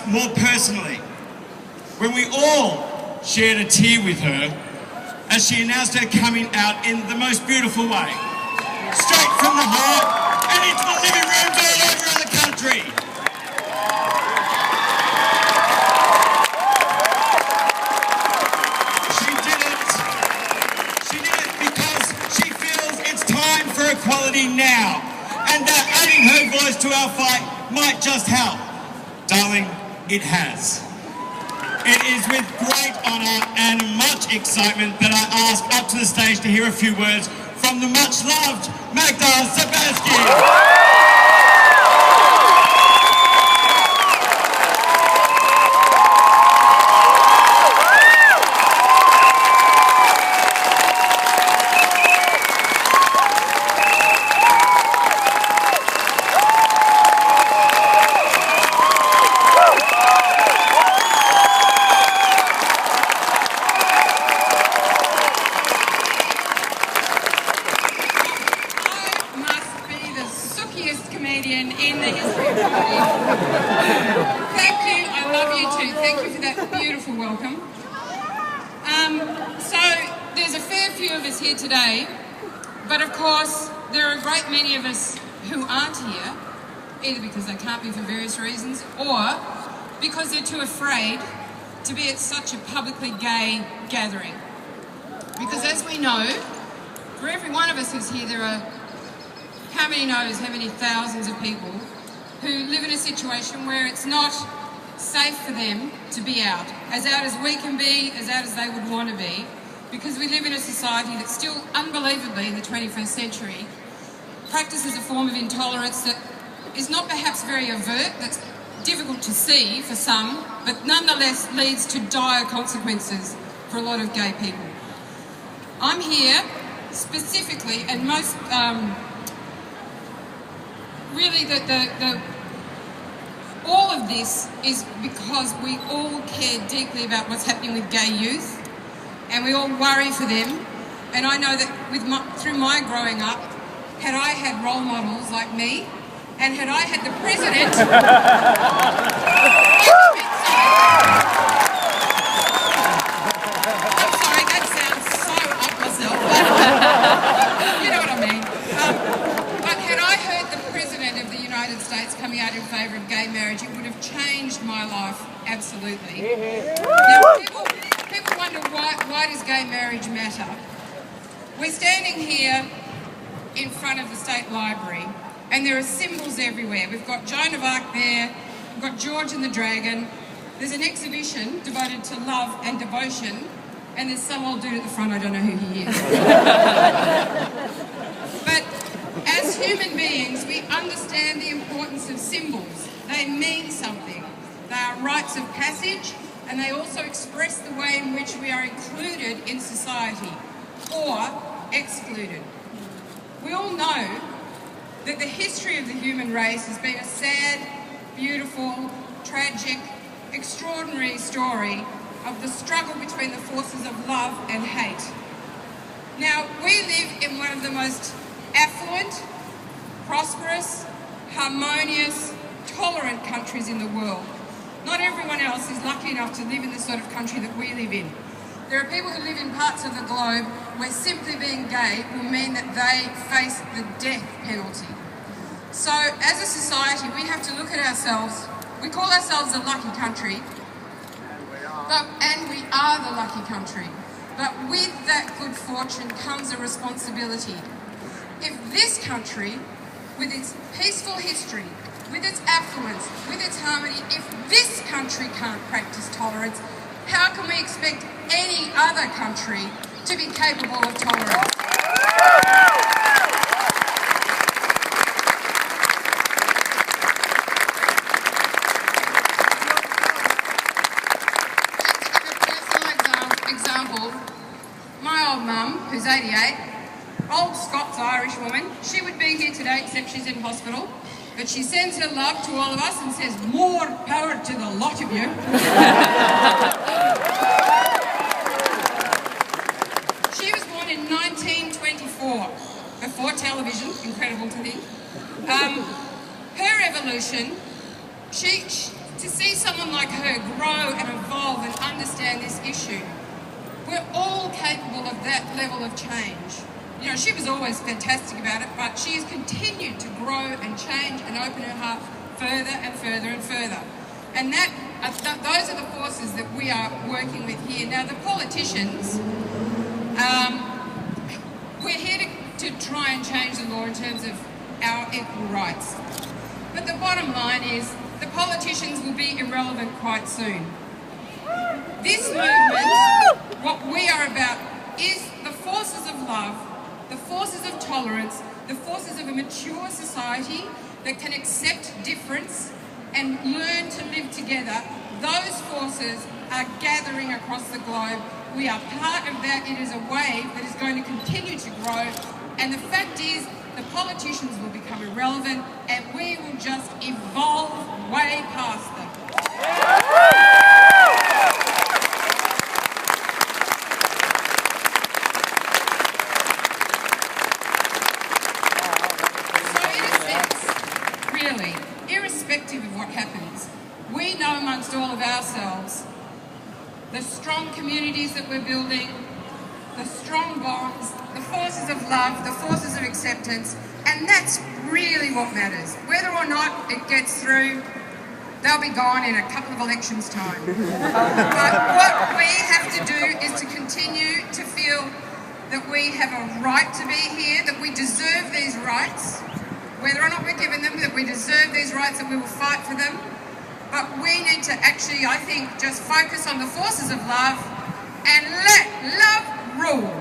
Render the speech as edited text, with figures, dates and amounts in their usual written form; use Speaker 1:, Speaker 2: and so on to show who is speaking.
Speaker 1: more personally, when we all shared a tear with her as she announced her coming out in the most beautiful way. Straight from the heart and into the living rooms all over the country. She did it because she feels it's time for equality now, and that adding her voice to our fight might just help. Darling, it has. It is with great honour and much excitement that I ask up to the stage to hear a few words from the much-loved Magda Szubanski.
Speaker 2: Comedian in the history of comedy. Thank you, I love you too. Thank you for that beautiful welcome. So there's a fair few of us here today, but of course there are a great many of us who aren't here, either because they can't be for various reasons, or because they're too afraid to be at such a publicly gay gathering. Because as we know, for every one of us who's here, there are how many thousands of people who live in a situation where it's not safe for them to be out as we can be, as out as they would want to be, because we live in a society that still, unbelievably, in the 21st century, practices a form of intolerance that is not perhaps very overt, that's difficult to see for some, but nonetheless leads to dire consequences for a lot of gay people. I'm here specifically, and most really, all of this is because we all care deeply about what's happening with gay youth, and we all worry for them. And I know that through my growing up, had I had role models like me, and had I had the president... I'm sorry, that sounds so up myself. You know what I mean. But had I heard the President of the United States coming out in favour of gay marriage, it would have changed my life, absolutely. Now, people wonder why does gay marriage matter? We're standing here in front of the State Library, and there are symbols everywhere. We've got Joan of Arc there, we've got George and the Dragon, there's an exhibition devoted to love and devotion, and there's some old dude at the front, I don't know who he is. But as human beings, we understand the importance of symbols. They mean something. They are rites of passage, and they also express the way in which we are included in society, or excluded. We all know that the history of the human race has been a sad, beautiful, tragic, extraordinary story of the struggle between the forces of love and hate. Now, we live in one of the most affluent, prosperous, harmonious, tolerant countries in the world. Not everyone else is lucky enough to live in the sort of country that we live in. There are people who live in parts of the globe where simply being gay will mean that they face the death penalty. So, as a society, we have to look at ourselves. We call ourselves a lucky country, and we are the lucky country. But with that good fortune comes a responsibility. If this country, with its peaceful history, with its affluence, with its harmony, if this country can't practice tolerance, how can we expect any other country to be capable of tolerance? My old mum, who's 88, old Scots-Irish woman, she would be here today except she's in hospital, but she sends her love to all of us and says, more power to the lot of you. She was born in 1924, before television, incredible to think. Her evolution, to see someone someone like her grow and evolve and understand this issue. We're all capable of that level of change. You know, she was always fantastic about it, but she has continued to grow and change and open her heart further and further and further. And those are the forces that we are working with here. Now, the politicians, we're here to try and change the law in terms of our equal rights. But the bottom line is the politicians will be irrelevant quite soon. This movement, what we are about, is the forces of love, the forces of tolerance, the forces of a mature society that can accept difference and learn to live together. Those forces are gathering across the globe. We are part of that. It is a wave that is going to continue to grow. And the fact is, the politicians will become irrelevant and we will just evolve way past them. Really, irrespective of what happens, we know amongst all of ourselves the strong communities that we're building, the strong bonds, the forces of love, the forces of acceptance, and that's really what matters. Whether or not it gets through, they'll be gone in a couple of elections' time. But what we have to do is to continue to feel that we have a right to be here, that we deserve these rights, whether or not we're given them, that we deserve these rights, that we will fight for them. But we need to actually, I think, just focus on the forces of love and let love rule.